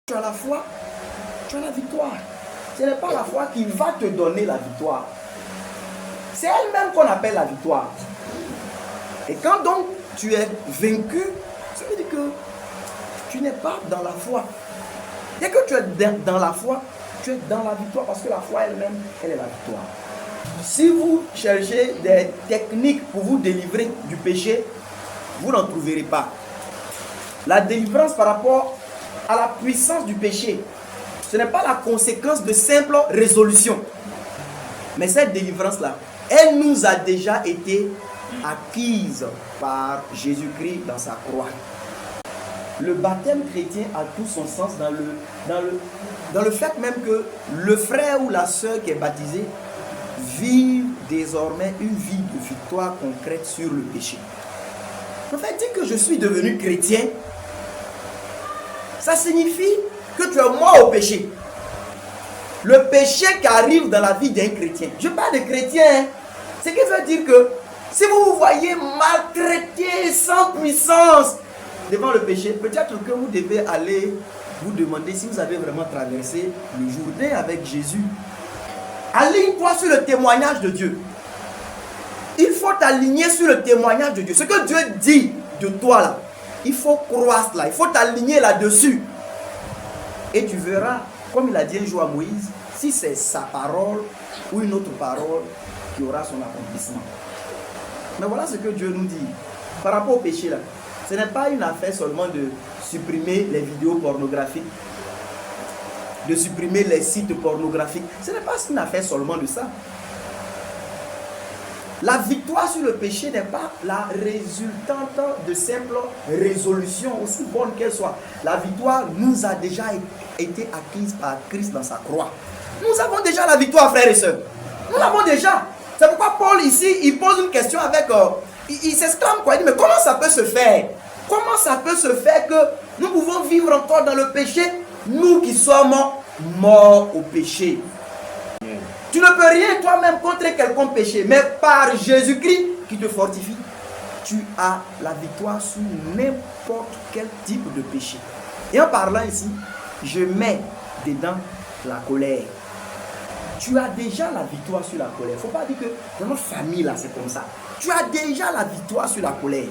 tu as la foi, tu as la victoire. Ce n'est pas la foi qui va te donner la victoire. C'est elle-même qu'on appelle la victoire. Et quand donc tu es vaincu, ça veut dire que tu n'es pas dans la foi. Dès que tu es dans la foi, tu es dans la victoire parce que la foi elle-même, elle est la victoire. Si vous cherchez des techniques pour vous délivrer du péché, vous n'en trouverez pas. La délivrance par rapport à la puissance du péché, ce n'est pas la conséquence de simples résolutions. Mais cette délivrance-là, elle nous a déjà été acquise par Jésus-Christ dans sa croix. Le baptême chrétien a tout son sens dans le fait même que le frère ou la sœur qui est baptisé vive désormais une vie de victoire concrète sur le péché. En fait, dire que je suis devenu chrétien, ça signifie que tu es mort au péché. Le péché qui arrive dans la vie d'un chrétien. Je parle de chrétien, hein. Ce qui veut dire que si vous vous voyez maltraité sans puissance devant le péché, peut-être que vous devez aller vous demander si vous avez vraiment traversé le Jourdain avec Jésus. Aligne-toi sur le témoignage de Dieu. Il faut t'aligner sur le témoignage de Dieu. Ce que Dieu dit de toi là, il faut croire cela, il faut t'aligner là-dessus. Et tu verras, comme il a dit un jour à Moïse, si c'est sa parole ou une autre parole qui aura son accomplissement. Mais voilà ce que Dieu nous dit. Par rapport au péché là, ce n'est pas une affaire seulement de supprimer les vidéos pornographiques, de supprimer les sites pornographiques. Ce n'est pas une affaire seulement de ça. La victoire sur le péché n'est pas la résultante de simples résolutions, aussi bonnes qu'elles soient. La victoire nous a déjà été acquise par Christ dans sa croix. Nous avons déjà la victoire, frères et sœurs. Nous l'avons déjà. C'est pourquoi Paul ici, il pose une question avec... il s'exclame quoi? Il dit, mais comment ça peut se faire? Comment ça peut se faire que nous pouvons vivre encore dans le péché, nous qui sommes morts au péché? Tu ne peux rien toi-même contre quelconque péché, mais par Jésus-Christ qui te fortifie, tu as la victoire sur n'importe quel type de péché. Et en parlant ici, je mets dedans la colère. Tu as déjà la victoire sur la colère. Il ne faut pas dire que dans notre famille là c'est comme ça. Tu as déjà la victoire sur la colère.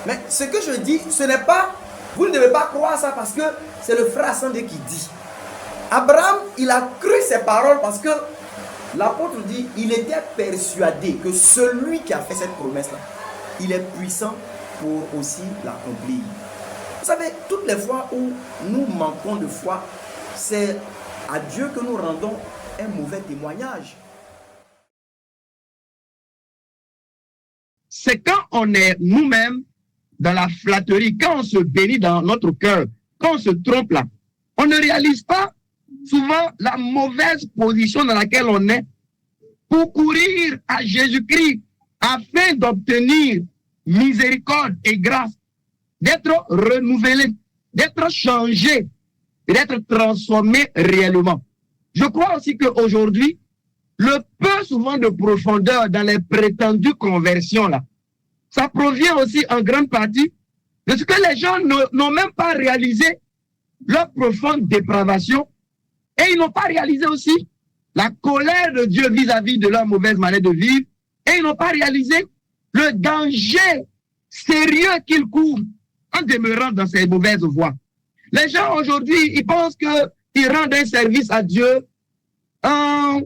Mais ce que je dis, ce n'est pas, vous ne devez pas croire ça parce que c'est le frère Sandé qui dit. Abraham, il a cru ces paroles parce que l'apôtre dit, il était persuadé que celui qui a fait cette promesse-là, il est puissant pour aussi l'accomplir. Vous savez, toutes les fois où nous manquons de foi, c'est à Dieu que nous rendons un mauvais témoignage. C'est quand on est nous-mêmes dans la flatterie, quand on se bénit dans notre cœur, quand on se trompe là, on ne réalise pas souvent la mauvaise position dans laquelle on est pour courir à Jésus-Christ afin d'obtenir miséricorde et grâce, d'être renouvelé, d'être changé, d'être transformé réellement. Je crois aussi qu'aujourd'hui, le peu souvent de profondeur dans les prétendues conversions là, ça provient aussi en grande partie de ce que les gens n'ont même pas réalisé leur profonde dépravation. Et ils n'ont pas réalisé aussi la colère de Dieu vis-à-vis de leur mauvaise manière de vivre. Et ils n'ont pas réalisé le danger sérieux qu'ils courent en demeurant dans ces mauvaises voies. Les gens aujourd'hui, ils pensent qu'ils rendent un service à Dieu en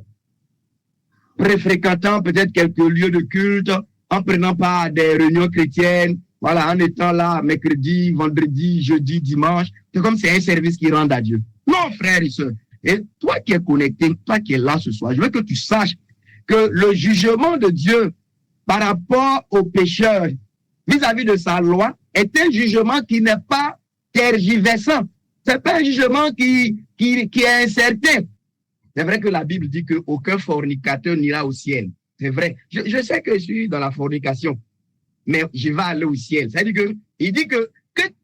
préfréquentant peut-être quelques lieux de culte, en prenant part à des réunions chrétiennes, voilà, en étant là mercredi, vendredi, jeudi, dimanche. C'est comme c'est un service qu'ils rendent à Dieu. Non, frères et sœurs. Et toi qui es connecté, toi qui es là ce soir, je veux que tu saches que le jugement de Dieu par rapport aux pécheurs vis-à-vis de sa loi est un jugement qui n'est pas tergiversant. C'est pas un jugement qui est incertain. C'est vrai que la Bible dit qu'aucun fornicateur n'ira au ciel. C'est vrai. Je sais que je suis dans la fornication, mais je vais aller au ciel. C'est-à-dire qu'il dit que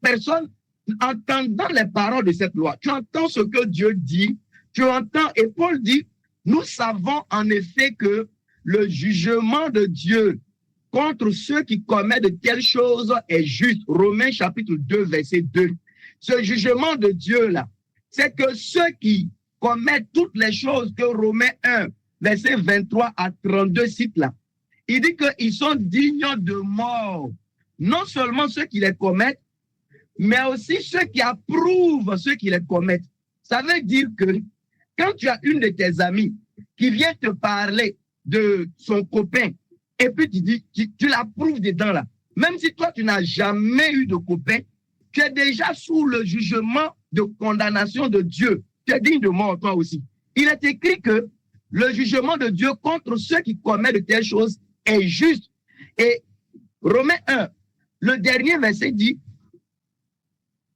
personne, entendant les paroles de cette loi, tu entends ce que Dieu dit, tu entends, et Paul dit, nous savons en effet que le jugement de Dieu contre ceux qui commettent de telles choses est juste. Romains chapitre 2, verset 2. ce jugement de Dieu-là, c'est que ceux qui commettent toutes les choses que Romains 1, verset 23 à 32 cite là, il dit qu'ils sont dignes de mort. Non seulement ceux qui les commettent, mais aussi ceux qui approuvent ceux qui les commettent. Ça veut dire que quand tu as une de tes amies qui vient te parler de son copain, et puis tu dis, tu l'approuves dedans là, même si toi tu n'as jamais eu de copain, tu es déjà sous le jugement de condamnation de Dieu. Tu es digne de mort toi aussi. Il est écrit que le jugement de Dieu contre ceux qui commettent de telles choses est juste. Et Romains 1, le dernier verset dit,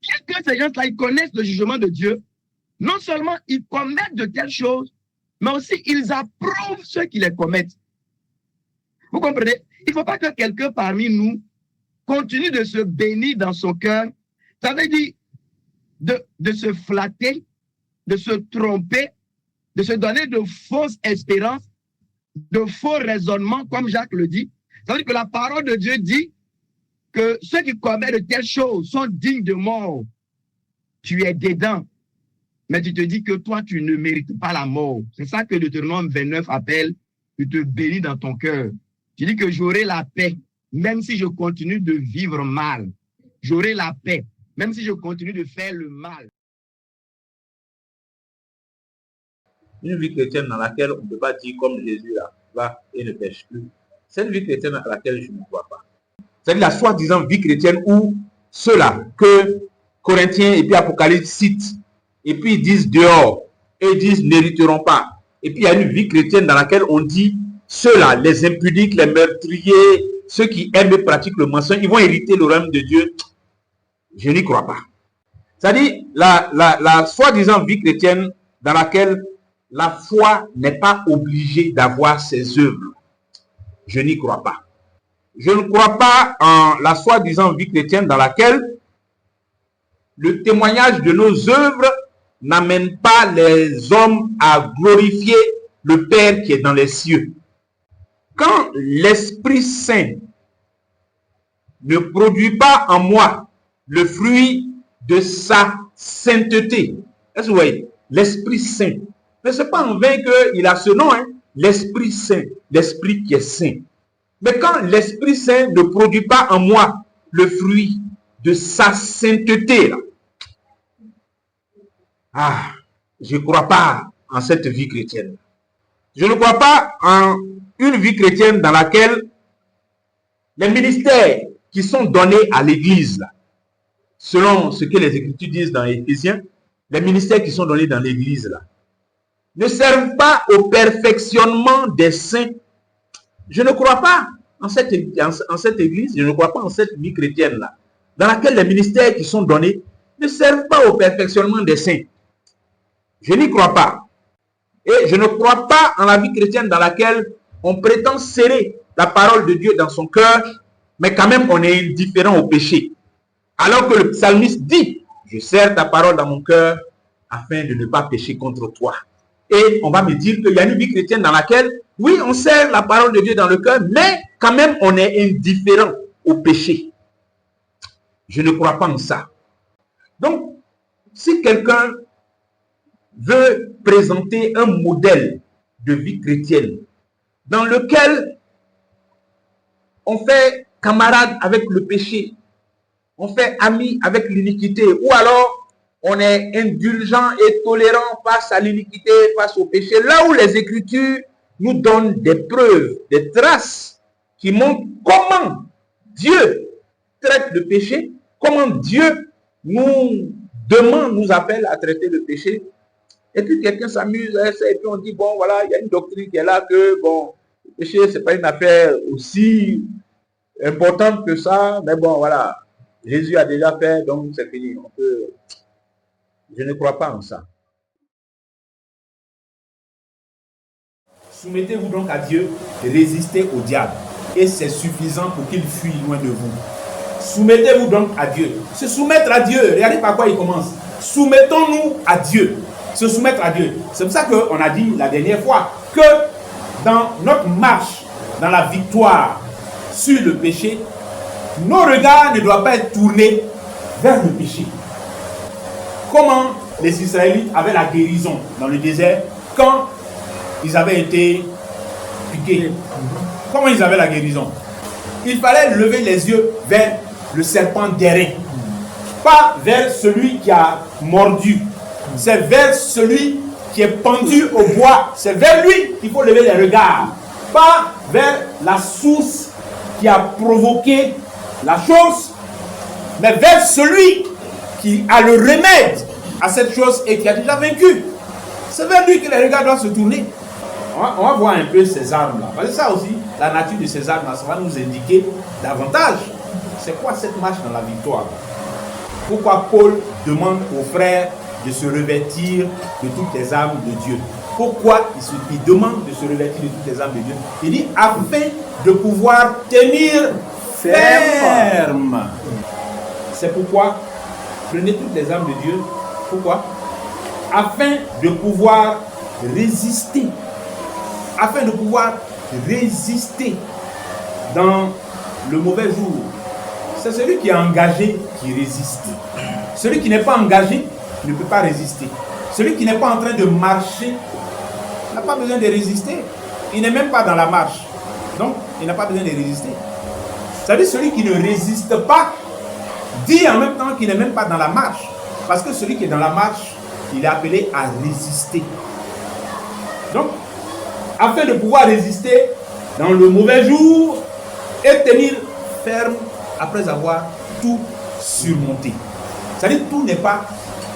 bien que ces gens-là, ils connaissent le jugement de Dieu, non seulement ils commettent de telles choses, mais aussi ils approuvent ceux qui les commettent. Vous comprenez? Il ne faut pas que quelqu'un parmi nous continue de se bénir dans son cœur. Ça veut dire de se flatter, de se tromper, de se donner de fausses espérances, de faux raisonnements, comme Jacques le dit. Ça veut dire que la parole de Dieu dit que ceux qui commettent de telles choses sont dignes de mort. Tu es dedans, mais tu te dis que toi, tu ne mérites pas la mort. C'est ça que Deutéronome 29 appelle, tu te bénis dans ton cœur. Tu dis que j'aurai la paix, même si je continue de vivre mal. J'aurai la paix, même si je continue de faire le mal. Une vie chrétienne dans laquelle on ne peut pas dire comme Jésus là, va et ne pêche plus. C'est une vie chrétienne à laquelle je ne crois pas. C'est-à-dire la soi-disant vie chrétienne où ceux-là que Corinthiens et puis Apocalypse citent, et puis ils disent dehors, et ils disent n'hériteront pas. Et puis il y a une vie chrétienne dans laquelle on dit ceux-là, les impudiques, les meurtriers, ceux qui aiment et pratiquent le mensonge, ils vont hériter le royaume de Dieu. Je n'y crois pas. C'est-à-dire la soi-disant vie chrétienne dans laquelle la foi n'est pas obligée d'avoir ses œuvres. Je n'y crois pas. Je ne crois pas en la soi-disant vie chrétienne dans laquelle le témoignage de nos œuvres n'amène pas les hommes à glorifier le Père qui est dans les cieux. Quand l'Esprit Saint ne produit pas en moi le fruit de sa sainteté, est-ce que vous voyez? L'Esprit Saint. Mais ce n'est pas en vain qu'il a ce nom, hein? L'Esprit Saint, l'Esprit qui est saint. Mais quand l'Esprit Saint ne produit pas en moi le fruit de sa sainteté, là, je ne crois pas en cette vie chrétienne. Je ne crois pas en une vie chrétienne dans laquelle les ministères qui sont donnés à l'Église, là, selon ce que les Écritures disent dans Éphésiens, les ministères qui sont donnés dans l'Église, là, ne servent pas au perfectionnement des saints. Je ne crois pas en cette Église, je ne crois pas en cette vie chrétienne-là, dans laquelle les ministères qui sont donnés ne servent pas au perfectionnement des saints. Je n'y crois pas. Et je ne crois pas en la vie chrétienne dans laquelle on prétend serrer la parole de Dieu dans son cœur, mais quand même on est indifférent au péché. Alors que le psalmiste dit, je serre ta parole dans mon cœur afin de ne pas pécher contre toi. Et on va me dire qu'il y a une vie chrétienne dans laquelle, oui, on serre la parole de Dieu dans le cœur, mais quand même on est indifférent au péché. Je ne crois pas en ça. Donc, si quelqu'un veut présenter un modèle de vie chrétienne dans lequel on fait camarade avec le péché, on fait ami avec l'iniquité, ou alors on est indulgent et tolérant face à l'iniquité, face au péché, là où les Écritures nous donnent des preuves, des traces qui montrent comment Dieu traite le péché, comment Dieu nous demande, nous appelle à traiter le péché. Et puis quelqu'un s'amuse à ça, et puis on dit, bon, voilà, il y a une doctrine qui est là que, bon, le péché, ce n'est pas une affaire aussi importante que ça, mais bon, voilà, Jésus a déjà fait, donc c'est fini. Je ne crois pas en ça. Soumettez-vous donc à Dieu, résistez au diable, et c'est suffisant pour qu'il fuit loin de vous. Soumettez-vous donc à Dieu. Se soumettre à Dieu, regardez par quoi il commence. Soumettons-nous à Dieu. Se soumettre à Dieu. C'est pour ça qu'on a dit la dernière fois que dans notre marche, dans la victoire sur le péché, nos regards ne doivent pas être tournés vers le péché. comment les Israélites avaient la guérison dans le désert quand ils avaient été piqués. Comment ils avaient la guérison? Il fallait lever les yeux vers le serpent d'airain, pas vers celui qui a mordu. C'est vers celui qui est pendu au bois. C'est vers lui qu'il faut lever les regards, pas vers la source qui a provoqué la chose, mais vers celui qui a le remède à cette chose et qui a déjà vaincu. C'est vers lui que les regards doivent se tourner. On va voir un peu ces armes-là. Parce que ça aussi, la nature de ces armes-là, ça va nous indiquer davantage. C'est quoi cette marche dans la victoire? Pourquoi Paul demande aux frères de se revêtir de toutes les armes de Dieu? Pourquoi il demande de se revêtir de toutes les armes de Dieu? Il dit afin de pouvoir tenir ferme. C'est pourquoi prenez toutes les armes de Dieu. Pourquoi? Afin de pouvoir résister. Afin de pouvoir résister dans le mauvais jour. C'est celui qui est engagé qui résiste. Celui qui n'est pas engagé ne peut pas résister. Celui qui n'est pas en train de marcher n'a pas besoin de résister. Il n'est même pas dans la marche. Donc, il n'a pas besoin de résister. C'est-à-dire celui qui ne résiste pas dit en même temps qu'il n'est même pas dans la marche. Parce que celui qui est dans la marche, il est appelé à résister. Donc, afin de pouvoir résister dans le mauvais jour et tenir ferme après avoir tout surmonté. C'est-à-dire tout n'est pas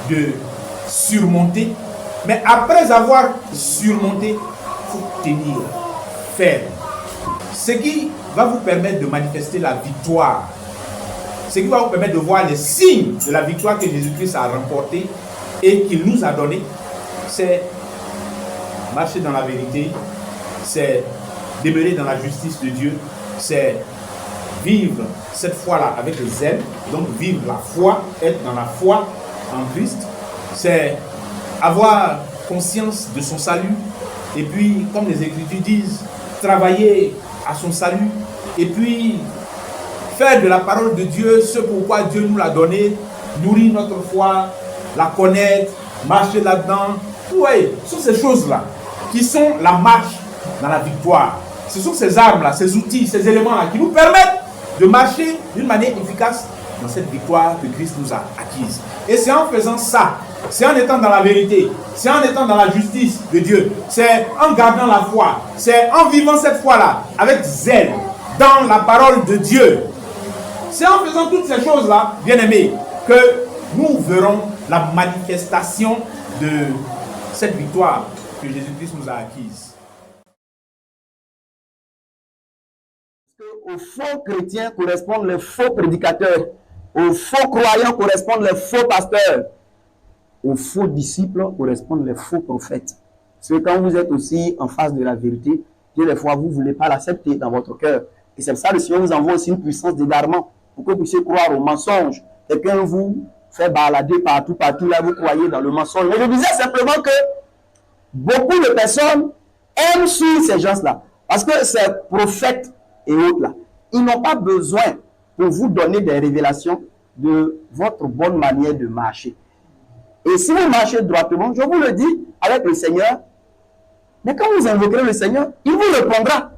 de surmonter, mais après avoir surmonté, il faut tenir ferme. Ce qui va vous permettre de manifester la victoire, ce qui va vous permettre de voir les signes de la victoire que Jésus-Christ a remportée et qu'il nous a donnée, c'est marcher dans la vérité, c'est demeurer dans la justice de Dieu, c'est vivre cette foi-là avec le zèle, donc vivre la foi, être dans la foi en Christ, c'est avoir conscience de son salut, et puis, comme les Écritures disent, travailler à son salut, et puis faire de la parole de Dieu ce pourquoi Dieu nous l'a donné, nourrir notre foi, la connaître, marcher là-dedans. Vous voyez, ce sont ces choses-là qui sont la marche dans la victoire. Ce sont ces armes-là, ces outils, ces éléments-là qui nous permettent de marcher d'une manière efficace dans cette victoire que Christ nous a acquise. Et c'est en faisant ça, c'est en étant dans la vérité, c'est en étant dans la justice de Dieu, c'est en gardant la foi, c'est en vivant cette foi-là avec zèle dans la parole de Dieu. C'est en faisant toutes ces choses-là, bien-aimés, que nous verrons la manifestation de cette victoire que Jésus-Christ nous a acquise. Aux faux chrétiens correspondent les faux prédicateurs. Aux faux croyants correspondent les faux pasteurs. Aux faux disciples correspondent les faux prophètes. Parce que quand vous êtes aussi en face de la vérité, des fois vous ne voulez pas l'accepter dans votre cœur. Et c'est pour ça que le Seigneur vous envoie aussi une puissance d'égarement pour que vous puissiez croire au mensonge. Quelqu'un vous fait balader partout, là vous croyez dans le mensonge. Mais je disais simplement que beaucoup de personnes aiment suivre ces gens-là. Parce que ces prophètes et autres là, ils n'ont pas besoin pour vous donner des révélations de votre bonne manière de marcher. Et si vous marchez droitement, je vous le dis, avec le Seigneur, mais quand vous invoquerez le Seigneur, il vous répondra.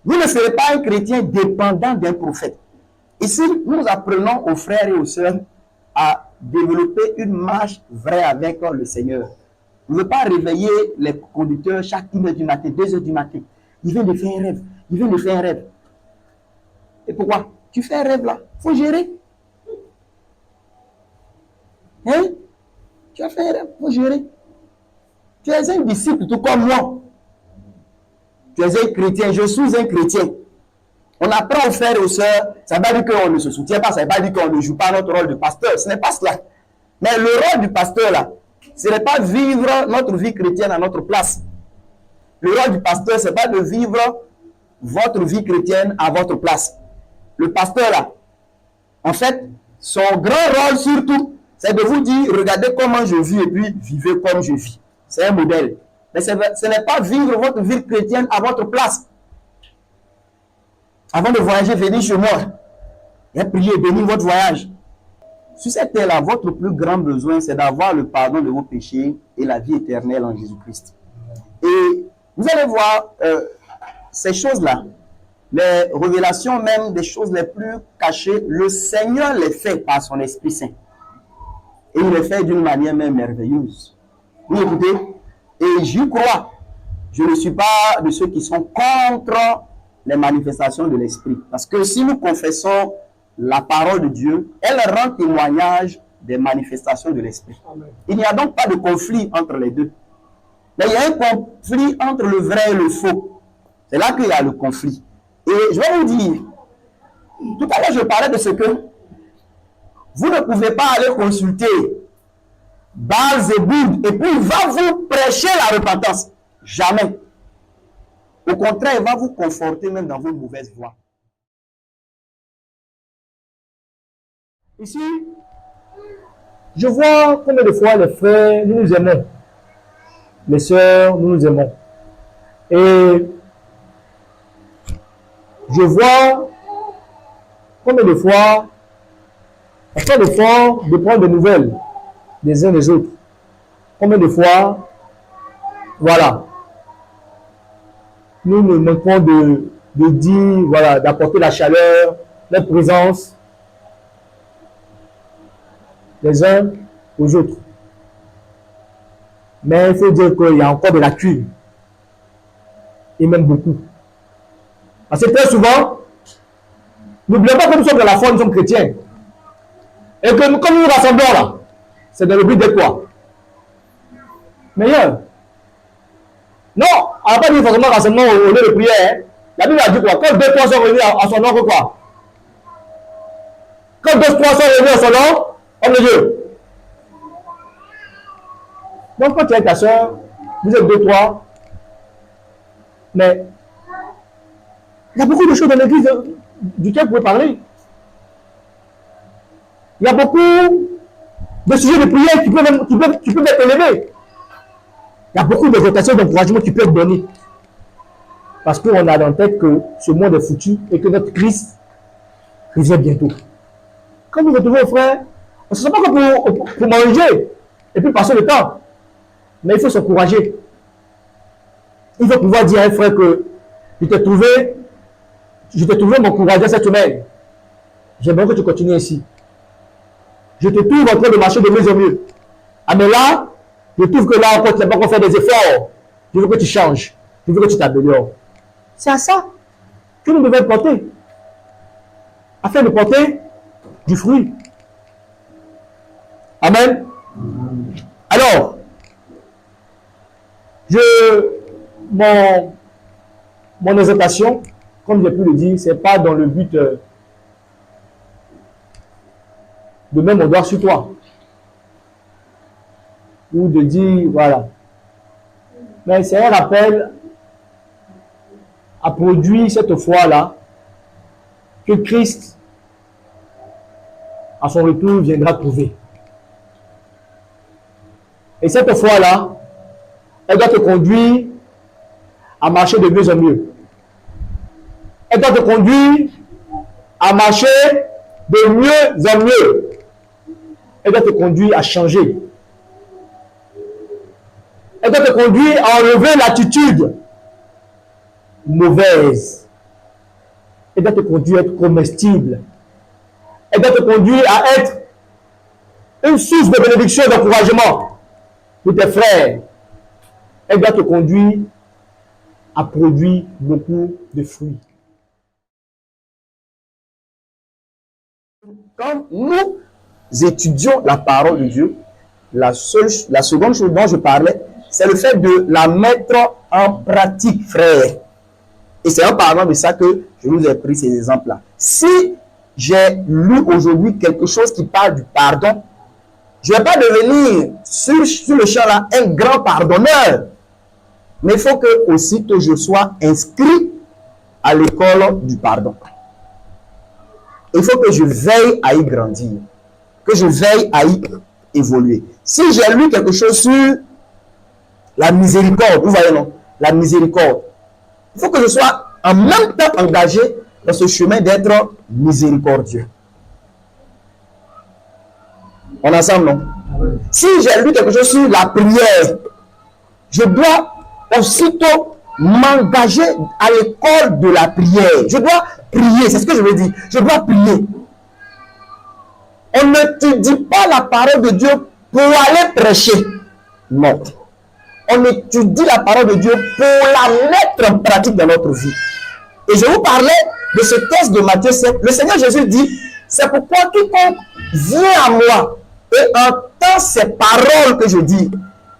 Vous ne serez pas un chrétien dépendant d'un prophète. Ici, nous apprenons aux frères et aux sœurs à développer une marche vraie avec le Seigneur. Vous ne pouvez pas réveiller les conducteurs chaque 1h du matin, 2h du matin. Il vient de faire un rêve. Il vient de faire un rêve. Et pourquoi? Tu fais un rêve là. Il faut gérer. Hein? Tu as fait un rêve. Il faut gérer. Tu es un disciple tout comme moi. Tu es un chrétien. Je suis un chrétien. On apprend aux frères et aux sœurs. Ça ne veut pas dire qu'on ne se soutient pas. Ça ne veut pas dire qu'on ne joue pas notre rôle de pasteur. Ce n'est pas cela. Mais le rôle du pasteur là, ce n'est pas vivre notre vie chrétienne à notre place. Le rôle du pasteur, ce n'est pas de vivre votre vie chrétienne à votre place. Le pasteur là, en fait, son grand rôle surtout, c'est de vous dire, regardez comment je vis et puis vivez comme je vis. C'est un modèle. Mais ce n'est pas vivre votre vie chrétienne à votre place. Avant de voyager, venez chez moi. Et priez, bénir votre voyage. Sur cette terre-là, votre plus grand besoin, c'est d'avoir le pardon de vos péchés et la vie éternelle en Jésus-Christ. Et vous allez voir ces choses-là, les révélations même des choses les plus cachées, le Seigneur les fait par son Esprit Saint. Et il les fait d'une manière même merveilleuse. Vous écoutez? Et j'y crois. Je ne suis pas de ceux qui sont contre les manifestations de l'Esprit. Parce que si nous confessons la parole de Dieu, elle rend témoignage des manifestations de l'Esprit. Il n'y a donc pas de conflit entre les deux. Mais il y a un conflit entre le vrai et le faux. C'est là qu'il y a le conflit. Et je vais vous dire, tout à l'heure je parlais de ce que vous ne pouvez pas aller consulter Baal-Zéboud et puis il va vous prêcher la repentance. Jamais. Au contraire, il va vous conforter même dans vos mauvaises voies. Ici, je vois combien de fois les frères, nous nous aimons. Les sœurs, nous nous aimons. Et je vois combien de fois on fait l'effort de prendre des nouvelles des uns des autres. Combien de fois, voilà, nous nous manquons de dire, voilà, d'apporter la chaleur, la présence les uns aux autres. Mais il faut dire qu'il y a encore des lacunes. Et même beaucoup. Parce que très souvent, n'oublions pas que nous sommes de la foi, nous sommes chrétiens. Et que nous, comme nous nous rassemblons là, c'est dans le but de quoi? Meilleur. Non, on n'a pas dit forcément rassemblement au lieu de prière. Hein. La Bible a dit quoi? Quand 2-3 sont réunis à son nom, quoi? Quand 2-3 sont réunis à son nom, homme de Dieu. Donc quand tu es avec ta soeur, vous êtes 2-3, mais il y a beaucoup de choses dans l'église duquel vous pouvez parler. Il y a beaucoup de sujets de prière qui peuvent être élevés. Il y a beaucoup d'exhortations, d'encouragement qui peuvent être données. Parce qu'on a dans la tête que ce monde est foutu et que notre Christ revient bientôt. Quand vous retrouvez vos frères, on ne se sent pas comme pour manger et puis passer le temps. Mais il faut s'encourager. Il faut pouvoir dire à un frère que je t'ai trouvé m'encourager cette semaine. J'aimerais que tu continues ainsi. Je te trouve en train de marcher de mieux en mieux. Ah mais là, je trouve que là encore, tu n'as pas encore fait des efforts. Je veux que tu changes. Je veux que tu t'améliores. C'est à ça que nous devons porter. Afin de porter du fruit. Amen. Alors, mon exhortation, comme j'ai pu le dire, c'est pas dans le but de mettre mon doigt sur toi. Ou de dire, voilà. Mais c'est un appel à produire cette foi-là que Christ, à son retour, viendra trouver. Et cette foi-là, elle doit te conduire à marcher de mieux en mieux. Elle doit te conduire à marcher de mieux en mieux. Elle doit te conduire à changer. Elle doit te conduire à enlever l'attitude mauvaise. Elle doit te conduire à être comestible. Elle doit te conduire à être une source de bénédiction et d'encouragement pour tes frères. Elle doit te conduire à produire beaucoup de fruits. Quand nous étudions la parole de Dieu, la seconde chose dont je parlais, c'est le fait de la mettre en pratique, frère. Et c'est en parlant de ça que je vous ai pris ces exemples-là. Si j'ai lu aujourd'hui quelque chose qui parle du pardon, je ne vais pas devenir sur le champ-là un grand pardonneur. Mais il faut que aussitôt je sois inscrit à l'école du pardon. Il faut que je veille à y grandir, que je veille à y évoluer. Si j'ai lu quelque chose sur la miséricorde, vous voyez non, la miséricorde, il faut que je sois en même temps engagé dans ce chemin d'être miséricordieux. On est ensemble, non? Si j'ai lu quelque chose sur la prière, je dois aussitôt m'engager à l'école de la prière. Je dois prier, c'est ce que je veux dire. Je dois prier. On n'étudie pas la parole de Dieu pour aller prêcher. Non. On étudie la parole de Dieu pour la mettre en pratique dans notre vie. Et je vous parlais de ce texte de Matthieu 7. Le Seigneur Jésus dit, c'est pourquoi quiconque vient à moi et entend ces paroles que je dis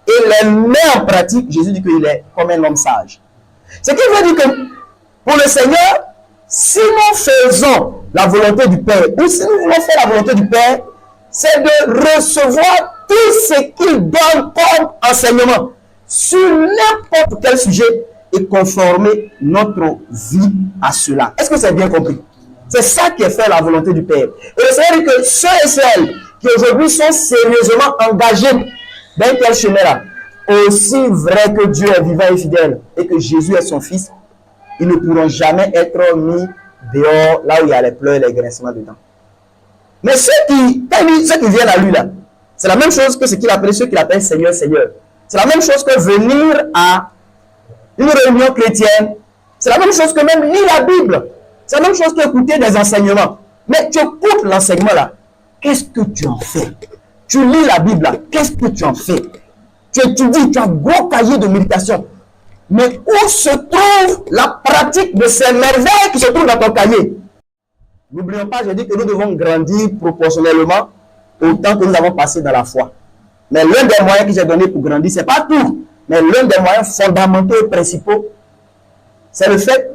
et les met en pratique, Jésus dit qu'il est comme un homme sage. Ce qui veut dire que pour le Seigneur, si nous faisons la volonté du Père, ou si nous voulons faire la volonté du Père, c'est de recevoir tout ce qu'il donne comme enseignement sur n'importe quel sujet et conformer notre vie à cela. Est-ce que c'est bien compris? C'est ça qui est faire la volonté du Père. Et le Seigneur dit que ceux et celles qui aujourd'hui sont sérieusement engagés dans quel chemin-là, aussi vrai que Dieu est vivant et fidèle et que Jésus est son Fils, ils ne pourront jamais être mis dehors là où il y a les pleurs et les grincements dedans. Mais ceux qui viennent à lui là, c'est la même chose que ceux qu'il appelle Seigneur, Seigneur. C'est la même chose que venir à une réunion chrétienne. C'est la même chose que même lire la Bible. C'est la même chose que écouter des enseignements. Mais tu écoutes l'enseignement là. Qu'est-ce que tu en fais? Tu lis la Bible là. Qu'est-ce que tu en fais? Tu étudies, tu as un gros cahier de méditation. Mais où se trouve la pratique de ces merveilles qui se trouvent dans ton cahier? N'oublions pas, j'ai dit que nous devons grandir proportionnellement au temps que nous avons passé dans la foi. Mais l'un des moyens que j'ai donné pour grandir, ce n'est pas tout, mais l'un des moyens fondamentaux et principaux, c'est le fait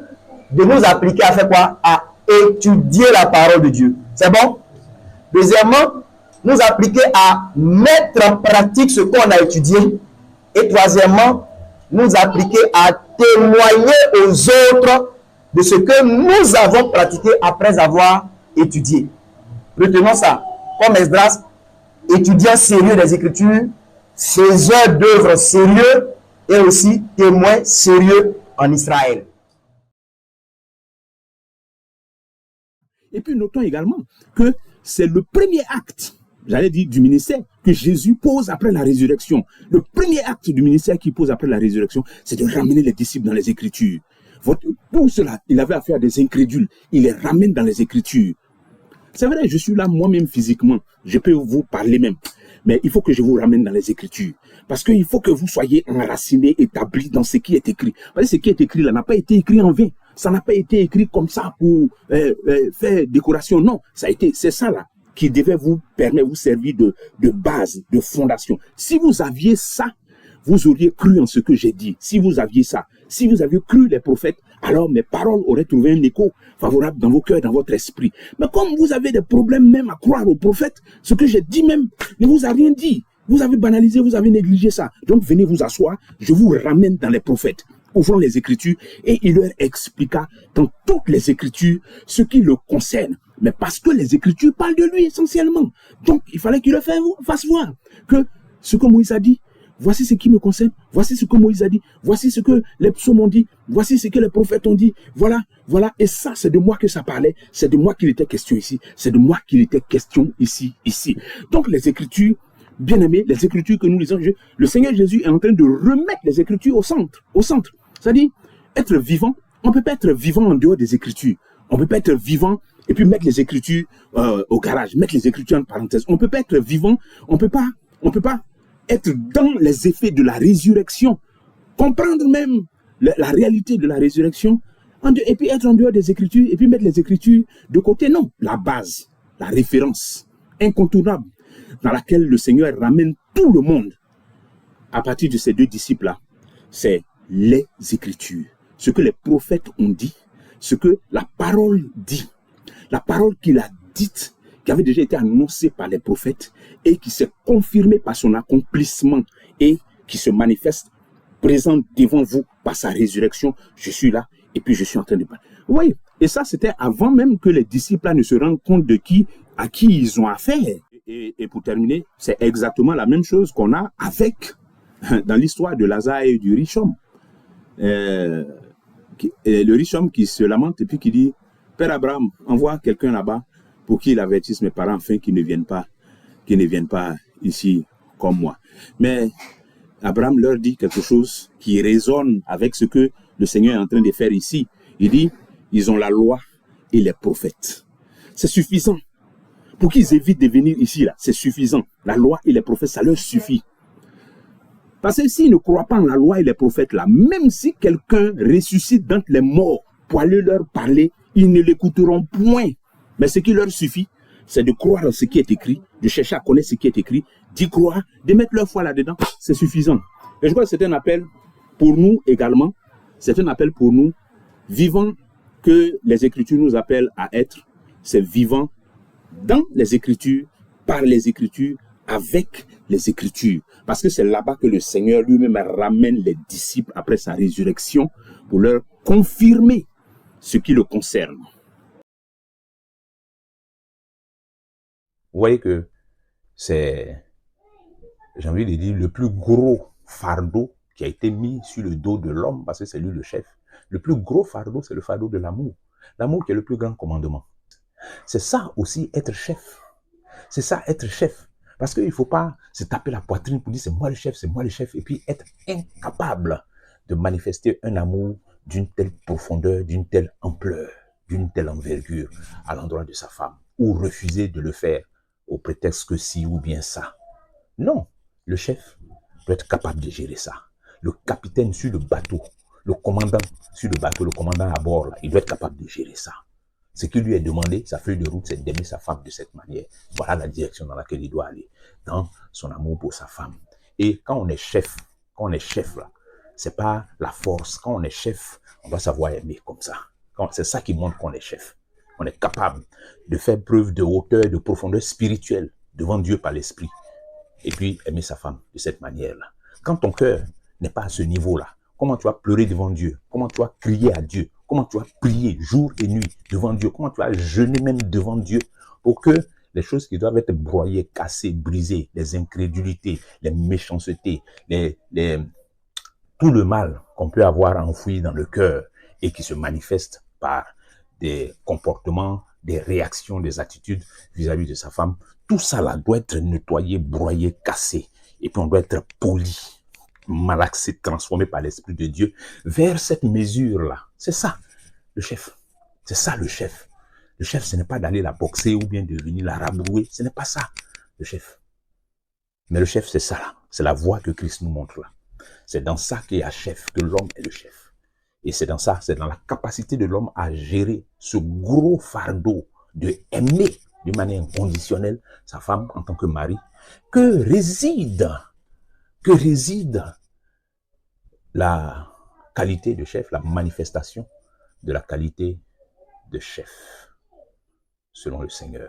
de nous appliquer à faire quoi? À étudier la parole de Dieu. C'est bon? Deuxièmement, nous appliquer à mettre en pratique ce qu'on a étudié. Et troisièmement, nous appliquer à témoigner aux autres de ce que nous avons pratiqué après avoir étudié. Retenons ça. Comme Esdras, étudiant sérieux des Écritures, faiseur d'œuvres sérieux et aussi témoin sérieux en Israël. Et puis notons également que c'est le premier acte, j'allais dire, du ministère que Jésus pose après la résurrection. Le premier acte du ministère qu'il pose après la résurrection, c'est de ramener les disciples dans les Écritures. Pour cela, il avait affaire à des incrédules. Il les ramène dans les Écritures. C'est vrai, je suis là moi-même physiquement. Je peux vous parler même. Mais il faut que je vous ramène dans les Écritures. Parce qu'il faut que vous soyez enracinés, établis dans ce qui est écrit. Parce que ce qui est écrit là n'a pas été écrit en vain. Ça n'a pas été écrit comme ça pour faire décoration. Non, c'est ça là qui devait vous permettre, vous servir de base, de fondation. Si vous aviez ça, vous auriez cru en ce que j'ai dit. Si vous aviez ça, si vous aviez cru les prophètes, alors mes paroles auraient trouvé un écho favorable dans vos cœurs, dans votre esprit. Mais comme vous avez des problèmes même à croire aux prophètes, ce que j'ai dit même ne vous a rien dit. Vous avez banalisé, vous avez négligé ça. Donc venez vous asseoir, je vous ramène dans les prophètes. Ouvrons les Écritures et il leur expliqua dans toutes les Écritures ce qui le concerne. Mais parce que les Écritures parlent de lui essentiellement. Donc il fallait qu'il le fasse voir que ce que Moïse a dit, voici ce qui me concerne, voici ce que Moïse a dit, voici ce que les psaumes ont dit, voici ce que les prophètes ont dit, voilà. Et ça, c'est de moi que ça parlait, c'est de moi qu'il était question ici, c'est de moi qu'il était question ici. Donc les Écritures, bien aimés, les Écritures que nous lisons, le Seigneur Jésus est en train de remettre les Écritures au centre. C'est-à-dire, être vivant, on ne peut pas être vivant en dehors des Écritures. On ne peut pas être vivant et puis mettre les Écritures au garage, mettre les Écritures en parenthèse. On ne peut pas être vivant, on peut pas être dans les effets de la résurrection, comprendre même la réalité de la résurrection, et puis être en dehors des Écritures, et puis mettre les Écritures de côté. Non, la base, la référence incontournable, dans laquelle le Seigneur ramène tout le monde, à partir de ces deux disciples-là, c'est les Écritures. Ce que les prophètes ont dit, ce que la parole dit, la parole qu'il a dite, qui avait déjà été annoncée par les prophètes et qui s'est confirmée par son accomplissement et qui se manifeste présent devant vous par sa résurrection. Je suis là et puis je suis en train de parler. Vous voyez, et ça c'était avant même que les disciples ne se rendent compte à qui ils ont affaire. Et pour terminer, c'est exactement la même chose qu'on a dans l'histoire de Lazare et du riche homme. Le riche homme qui se lamente et puis qui dit, Père Abraham, envoie quelqu'un là-bas pour qu'il avertisse mes parents afin qu'ils ne viennent pas qui ne viennent pas ici comme moi. Mais Abraham leur dit quelque chose qui résonne avec ce que le Seigneur est en train de faire ici. Il dit, ils ont la loi et les prophètes. C'est suffisant. Pour qu'ils évitent de venir ici, là, c'est suffisant. La loi et les prophètes, ça leur suffit. Parce que s'ils ne croient pas en la loi et les prophètes, là, même si quelqu'un ressuscite d'entre les morts pour aller leur parler, ils ne l'écouteront point. Mais ce qui leur suffit, c'est de croire en ce qui est écrit, de chercher à connaître ce qui est écrit, d'y croire, de mettre leur foi là-dedans. C'est suffisant. Et je crois que c'est un appel pour nous également. C'est un appel pour nous, vivants, que les Écritures nous appellent à être. C'est vivant dans les Écritures, par les Écritures, avec les Écritures. Parce que c'est là-bas que le Seigneur lui-même ramène les disciples après sa résurrection pour leur confirmer ce qui le concerne. Vous voyez que c'est, j'ai envie de dire, le plus gros fardeau qui a été mis sur le dos de l'homme, parce que c'est lui le chef. Le plus gros fardeau, c'est le fardeau de l'amour. L'amour qui est le plus grand commandement. C'est ça aussi être chef. C'est ça être chef. Parce qu'il ne faut pas se taper la poitrine pour dire c'est moi le chef, et puis être incapable de manifester un amour d'une telle profondeur, d'une telle ampleur, d'une telle envergure à l'endroit de sa femme, ou refuser de le faire au prétexte que si ou bien ça. Non, le chef doit être capable de gérer ça. Le capitaine sur le bateau, le commandant sur le bateau, le commandant à bord, là, il doit être capable de gérer ça. Ce qui lui est demandé, sa feuille de route, c'est d'aimer sa femme de cette manière. Voilà la direction dans laquelle il doit aller, dans son amour pour sa femme. Et quand on est chef là, c'est pas la force. Quand on est chef, on doit savoir aimer comme ça. C'est ça qui montre qu'on est chef. On est capable de faire preuve de hauteur, de profondeur spirituelle devant Dieu par l'esprit. Et puis aimer sa femme de cette manière-là. Quand ton cœur n'est pas à ce niveau-là, comment tu vas pleurer devant Dieu? Comment tu vas crier à Dieu? Comment tu vas prier jour et nuit devant Dieu? Comment tu vas jeûner même devant Dieu pour que les choses qui doivent être broyées, cassées, brisées, les incrédulités, les méchancetés, tout le mal qu'on peut avoir enfoui dans le cœur et qui se manifeste par des comportements, des réactions, des attitudes vis-à-vis de sa femme, tout ça là doit être nettoyé, broyé, cassé. Et puis on doit être poli, malaxé, transformé par l'Esprit de Dieu vers cette mesure-là. C'est ça, le chef. C'est ça, le chef. Le chef, ce n'est pas d'aller la boxer ou bien de venir la rabrouer. Ce n'est pas ça, le chef. Mais le chef, c'est ça là. C'est la voie que Christ nous montre là. C'est dans ça qu'il y a chef, que l'homme est le chef. Et c'est dans ça, c'est dans la capacité de l'homme à gérer ce gros fardeau de aimer d'une manière inconditionnelle sa femme en tant que mari, que réside la qualité de chef, la manifestation de la qualité de chef, selon le Seigneur.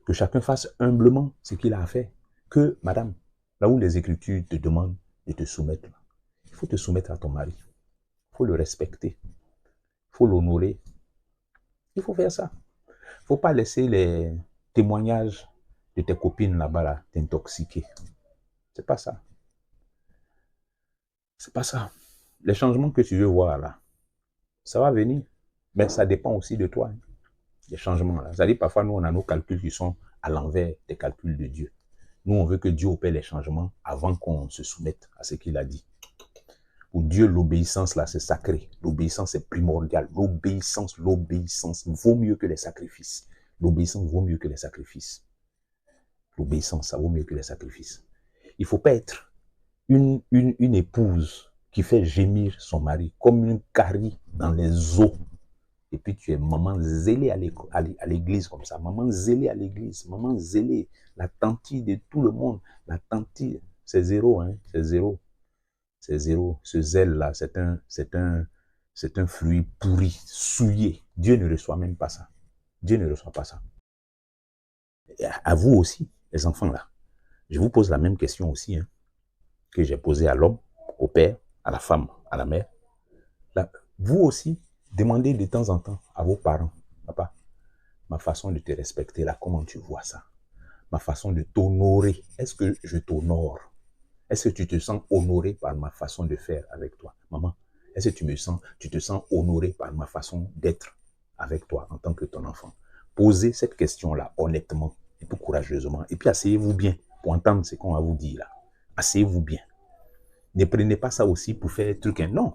Que chacun fasse humblement ce qu'il a à faire. Que, madame, là où les Écritures te demandent de te soumettre, il faut te soumettre à ton mari. Il faut le respecter. Il faut l'honorer. Il faut faire ça. Il ne faut pas laisser les témoignages de tes copines là-bas là, t'intoxiquer. C'est pas ça. C'est pas ça. Les changements que tu veux voir là, ça va venir. Mais ça dépend aussi de toi. Hein. Les changements là. C'est-à-dire parfois nous on a nos calculs qui sont à l'envers des calculs de Dieu. Nous on veut que Dieu opère les changements avant qu'on se soumette à ce qu'il a dit. Pour Dieu, l'obéissance là, c'est sacré. L'obéissance est primordiale. L'obéissance vaut mieux que les sacrifices. L'obéissance vaut mieux que les sacrifices. L'obéissance, ça vaut mieux que les sacrifices. Il ne faut pas être une épouse qui fait gémir son mari comme une carie dans les eaux. Et puis tu es maman zélée à l'église comme ça. Maman zélée à l'église. Maman zélée. La tantille de tout le monde. La tantille, c'est zéro, hein. C'est zéro. C'est zéro. Ce zèle-là, c'est un fruit pourri, souillé. Dieu ne reçoit même pas ça. Dieu ne reçoit pas ça. Et à vous aussi, les enfants là, je vous pose la même question aussi, hein, que j'ai posée à l'homme, au père, à la femme, à la mère. Là, vous aussi, demandez de temps en temps à vos parents, papa, ma façon de te respecter là, comment tu vois ça? Ma façon de t'honorer, est-ce que je t'honore? Est-ce que tu te sens honoré par ma façon de faire avec toi? Maman, est-ce que tu te sens honoré par ma façon d'être avec toi en tant que ton enfant? Posez cette question-là honnêtement. et puis courageusement. Et puis asseyez-vous bien pour entendre ce qu'on va vous dire là. Asseyez-vous bien. Ne prenez pas ça aussi pour faire truc. Non.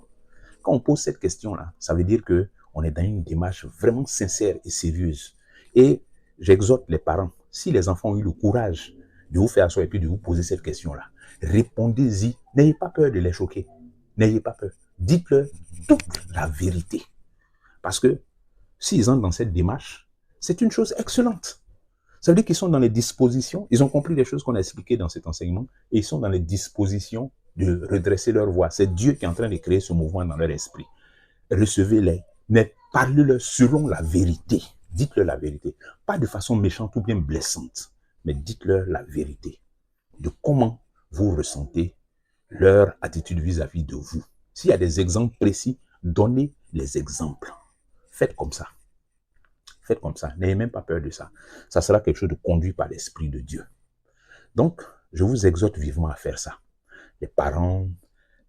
Quand on pose cette question-là, ça veut dire qu'on est dans une démarche vraiment sincère et sérieuse. Et j'exhorte les parents, si les enfants ont eu le courage de vous faire asseoir et puis de vous poser cette question-là, répondez-y. N'ayez pas peur de les choquer. N'ayez pas peur. Dites-leur toute la vérité. Parce que s'ils entrent dans cette démarche, c'est une chose excellente. Ça veut dire qu'ils sont dans les dispositions, ils ont compris les choses qu'on a expliquées dans cet enseignement, et ils sont dans les dispositions de redresser leur voix. C'est Dieu qui est en train de créer ce mouvement dans leur esprit. Recevez-les, mais parlez-leur selon la vérité. Dites-leur la vérité. Pas de façon méchante ou bien blessante, mais dites-leur la vérité de comment vous ressentez leur attitude vis-à-vis de vous. S'il y a des exemples précis, donnez les exemples. Faites comme ça. Faites comme ça. N'ayez même pas peur de ça. Ça sera quelque chose de conduit par l'Esprit de Dieu. Donc, je vous exhorte vivement à faire ça. Les parents,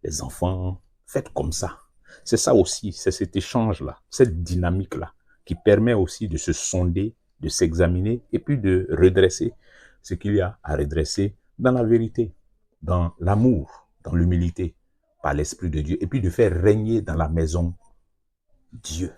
les enfants, faites comme ça. C'est ça aussi, c'est cet échange-là, cette dynamique-là, qui permet aussi de se sonder, de s'examiner et puis de redresser ce qu'il y a à redresser dans la vérité, dans l'amour, dans l'humilité, par l'Esprit de Dieu, et puis de faire régner dans la maison Dieu.